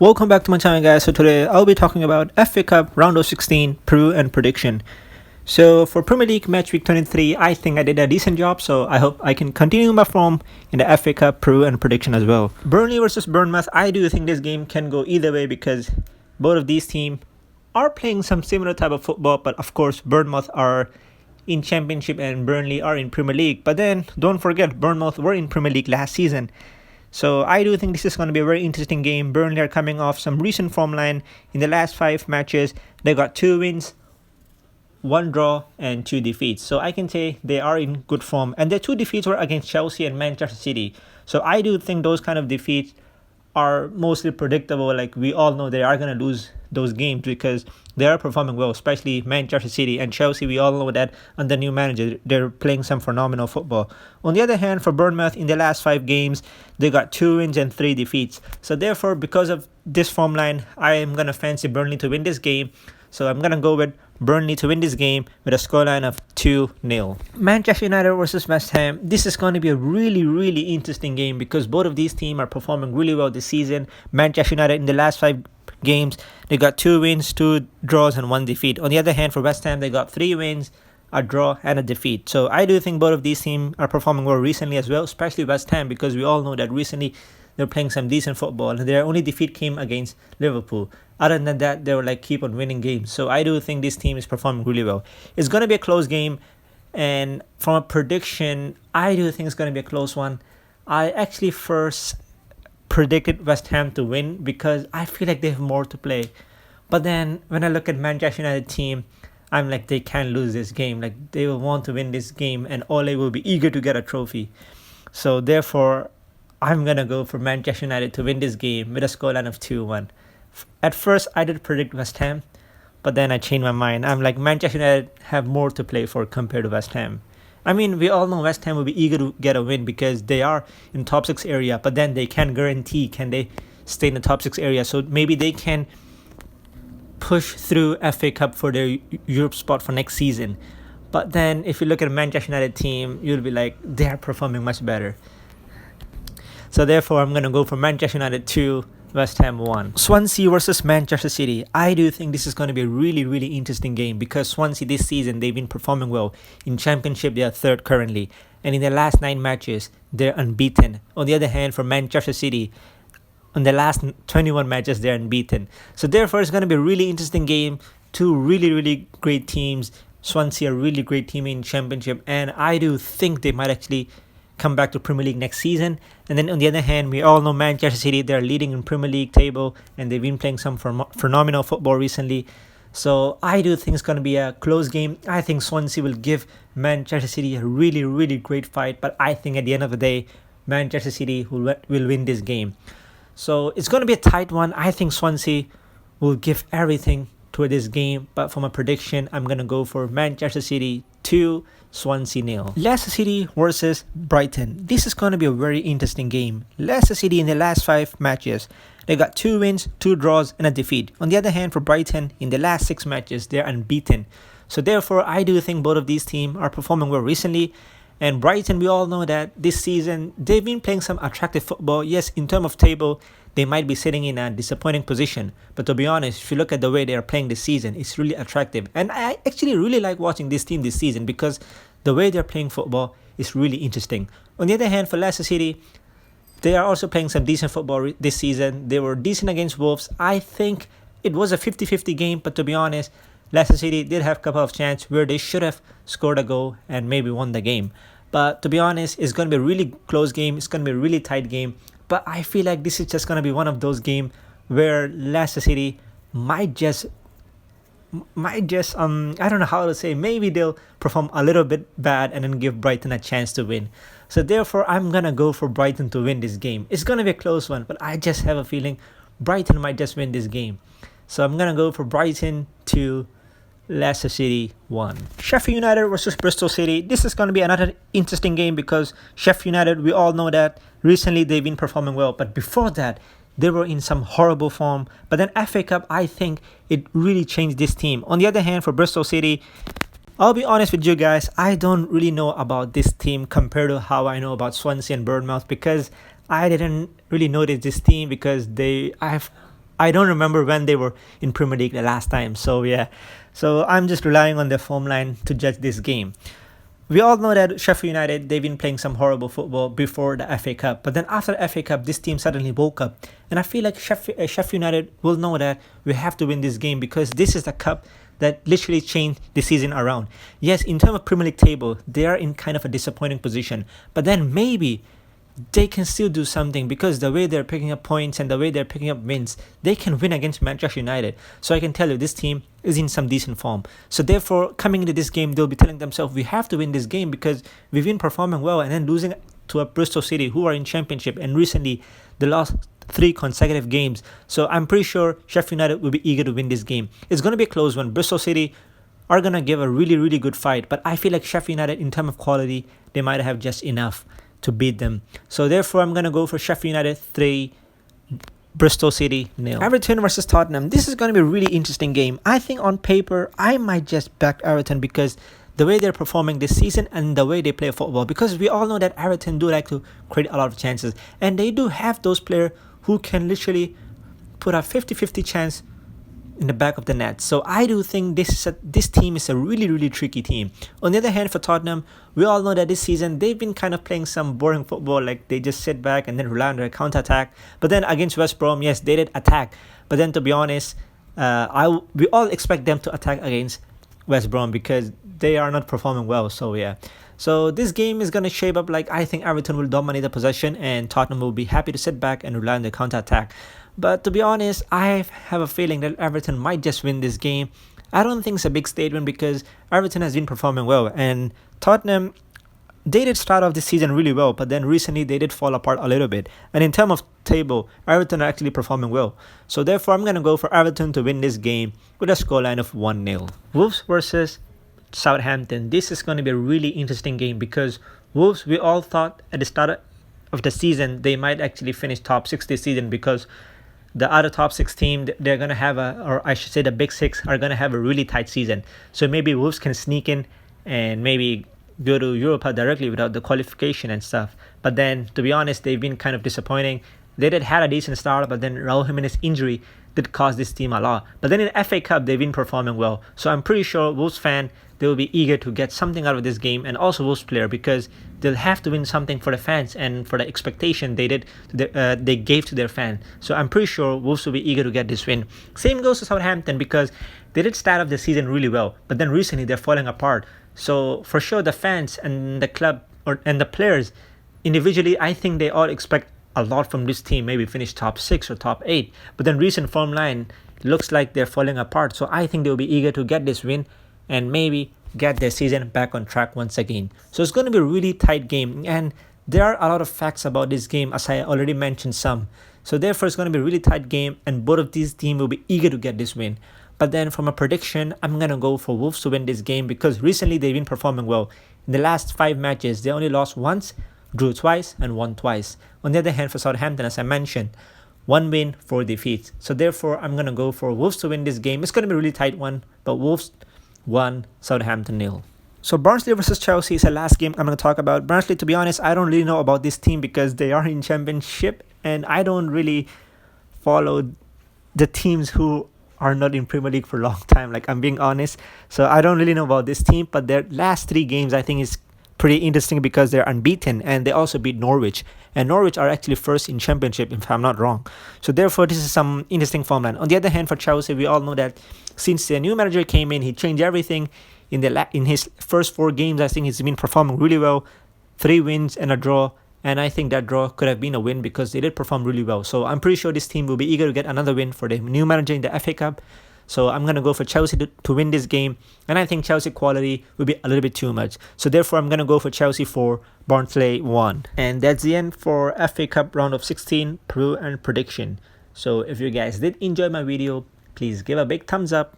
Welcome back to my channel, guys. So today I'll be talking about FA Cup round of 16 preview and prediction. So for Premier League match week 23, I think I did a decent job, so I hope I can continue my form in the FA Cup preview and prediction as well. Burnley versus Bournemouth, I do think this game can go either way because both of these teams are playing some similar type of football, but of course Bournemouth are in Championship and Burnley are in Premier League. But then don't forget, Bournemouth were in Premier League last season. So I do think this is going to be a very interesting game. Burnley are coming off some recent form line. In the last 5 matches, they got 2 wins, 1 draw and 2 defeats. So I can say they are in good form. And their 2 defeats were against Chelsea and Manchester City. So I do think those kind of defeats are mostly predictable. Like, we all know they are going to lose those games because they are performing well, especially Manchester City and Chelsea. We all know that under new manager, they're playing some phenomenal football. On the other hand, for Bournemouth, in the last 5 games, they got 2 wins and 3 defeats. So therefore, because of this form line, I am going to fancy Burnley to win this game. So I'm going to go with Burnley to win this game with a scoreline of 2-0. Manchester United versus West Ham. This is going to be a really interesting game because both of these teams are performing really well this season. Manchester United in the last 5 games, they got 2 wins, 2 draws and 1 defeat. On the other hand, for West Ham, they got 3 wins, a draw and a defeat. So I do think both of these teams are performing well recently as well, especially West Ham, because we all know that recently they're playing some decent football and their only defeat came against Liverpool. Other than that, they were keep on winning games. So I do think this team is performing really well. It's going to be a close game, and from a prediction, I do think it's going to be a close one. I actually first predicted West Ham to win because I feel like they have more to play. But then when I look at Manchester United team, I'm like, they can't lose this game. Like, they will want to win this game and Ole will be eager to get a trophy. So therefore, I'm going to go for Manchester United to win this game with a scoreline of 2-1. At first, I did predict West Ham, but then I changed my mind. I'm like, Manchester United have more to play for compared to West Ham. I mean, we all know West Ham will be eager to get a win because they are in top 6 area, but then they can't guarantee can they stay in the top 6 area. So maybe they can push through FA Cup for their Europe spot for next season. But then if you look at a Manchester United team, you'll be like, they are performing much better. So therefore, I'm going to go for Manchester United 2, West Ham 1. Swansea versus Manchester City. I do think this is going to be a really interesting game because Swansea this season, they've been performing well. In Championship, they are 3rd currently. And in their last 9 matches, they're unbeaten. On the other hand, for Manchester City, on the last 21 matches, they're unbeaten. So therefore, it's going to be a really interesting game. 2 really great teams. Swansea are a really great team in Championship. And I do think they might actually come back to Premier League next season. And then on the other hand, we all know Manchester City, they're leading in Premier League table and they've been playing some phenomenal football recently. So I do think it's going to be a close game. I think Swansea will give Manchester City a really great fight, but I think at the end of the day, Manchester City will win this game. So it's going to be a tight one. I think Swansea will give everything to this game, but from a prediction, I'm going to go for Manchester City 2, Swansea 0. Leicester City versus Brighton. This is going to be a very interesting game. Leicester City in the last 5 matches, they got 2 wins, 2 draws and a defeat. On the other hand, for Brighton, in the last 6 matches, they're unbeaten. So therefore, I do think both of these teams are performing well recently. And Brighton, we all know that this season, they've been playing some attractive football. Yes, in terms of table, they might be sitting in a disappointing position. But to be honest, if you look at the way they are playing this season, it's really attractive. And I actually really like watching this team this season because the way they're playing football is really interesting. On the other hand, for Leicester City, they are also playing some decent football this season. They were decent against Wolves. I think it was a 50-50 game, but to be honest, Leicester City did have a couple of chances where they should have scored a goal and maybe won the game. But to be honest, it's going to be a really close game. It's going to be a really tight game. But I feel like this is just going to be one of those games where Leicester City might just I don't know how to say, maybe they'll perform a little bit bad and then give Brighton a chance to win. So therefore, I'm going to go for Brighton to win this game. It's going to be a close one, but I just have a feeling Brighton might just win this game. So I'm going to go for Brighton 2, Leicester City 1. Sheffield United versus Bristol City. This is going to be another interesting game because Sheffield United, we all know that recently they've been performing well. But before that, they were in some horrible form. But then FA Cup, I think it really changed this team. On the other hand, for Bristol City, I'll be honest with you guys, I don't really know about this team compared to how I know about Swansea and Bournemouth because I didn't really notice this team because I've I don't remember when they were in Premier League the last time. So yeah, so I'm just relying on their form line to judge this game. We all know that Sheffield United, they've been playing some horrible football before the FA Cup. But then after the FA Cup, this team suddenly woke up. And I feel like Sheffield United will know that we have to win this game because this is the cup that literally changed the season around. Yes, in terms of Premier League table, they are in kind of a disappointing position. But then maybe they can still do something because the way they're picking up points and the way they're picking up wins, they can win against Manchester United. So I can tell you this team is in some decent form. So therefore, coming into this game, they'll be telling themselves, we have to win this game because we've been performing well, and then losing to a Bristol City who are in championship, and recently they lost 3 consecutive games. So I'm pretty sure Sheffield United will be eager to win this game. It's going to be a close one. Bristol City are going to give a really, really good fight, but I feel like Sheffield United, in terms of quality, they might have just enough to beat them. So therefore, I'm going to go for Sheffield United 3, Bristol City 0. Everton versus Tottenham. This is going to be a really interesting game. I think on paper, I might just back Everton because the way they're performing this season and the way they play football. Because we all know that Everton do like to create a lot of chances. And they do have those players who can literally put a 50-50 chance in the back of the net. So I do think this team is a really, really tricky team. On the other hand, for Tottenham, we all know that this season they've been kind of playing some boring football, like they just sit back and then rely on their counter-attack. But then against West Brom, yes, they did attack. But then to be honest, we all expect them to attack against West Brom because they are not performing well. So yeah. So this game is going to shape up like I think Everton will dominate the possession and Tottenham will be happy to sit back and rely on the counter-attack. But to be honest, I have a feeling that Everton might just win this game. I don't think it's a big statement because Everton has been performing well. And Tottenham, they did start off this season really well, but then recently they did fall apart a little bit. And in terms of table, Everton are actually performing well. So therefore, I'm going to go for Everton to win this game with a scoreline of 1-0. Wolves versus Southampton. This is going to be a really interesting game because Wolves, we all thought at the start of the season, they might actually finish top 6 this season because the other top 6 team, they're going to have or I should say the big 6 are going to have a really tight season. So maybe Wolves can sneak in and maybe go to Europa directly without the qualification and stuff. But then, to be honest, they've been kind of disappointing. They did had a decent start, but then Raul Jimenez injury did cost this team a lot. But then in the FA Cup, they've been performing well. So I'm pretty sure Wolves fan, they will be eager to get something out of this game, and also Wolves player, because they'll have to win something for the fans and for the expectation they gave to their fan. So I'm pretty sure Wolves will be eager to get this win. Same goes to Southampton because they did start off the season really well, but then recently they're falling apart. So for sure the fans and the club and the players individually, I think they all expect a lot from this team, maybe finish top 6 or top 8. But then recent form line looks like they're falling apart. So I think they'll be eager to get this win and maybe get their season back on track once again. So it's going to be a really tight game. And there are a lot of facts about this game, as I already mentioned some. So therefore it's going to be a really tight game and both of these teams will be eager to get this win. But then from a prediction, I'm going to go for Wolves to win this game because recently they've been performing well. In the last 5 matches, they only lost once, drew twice, and won twice. On the other hand, for Southampton, as I mentioned, 1 win, 4 defeats. So therefore, I'm going to go for Wolves to win this game. It's going to be a really tight one, but Wolves 1, Southampton 0. So Barnsley versus Chelsea is the last game I'm going to talk about. Barnsley, to be honest, I don't really know about this team because they are in championship and I don't really follow the teams who are not in Premier League for a long time. Like, I'm being honest. So I don't really know about this team, but their last 3 games I think is pretty interesting because they're unbeaten and they also beat Norwich. And Norwich are actually first in championship, if I'm not wrong. So therefore, this is some interesting form line. On the other hand, for Chelsea, we all know that since the new manager came in, he changed everything. In his first 4 games, I think he's been performing really well. 3 wins and a draw. And I think that draw could have been a win because they did perform really well. So I'm pretty sure this team will be eager to get another win for the new manager in the FA Cup. So I'm going to go for Chelsea to win this game. And I think Chelsea quality will be a little bit too much. So therefore, I'm going to go for Chelsea 4, Barnsley 1. And that's the end for FA Cup round of 16 Peru and prediction. So if you guys did enjoy my video, please give a big thumbs up.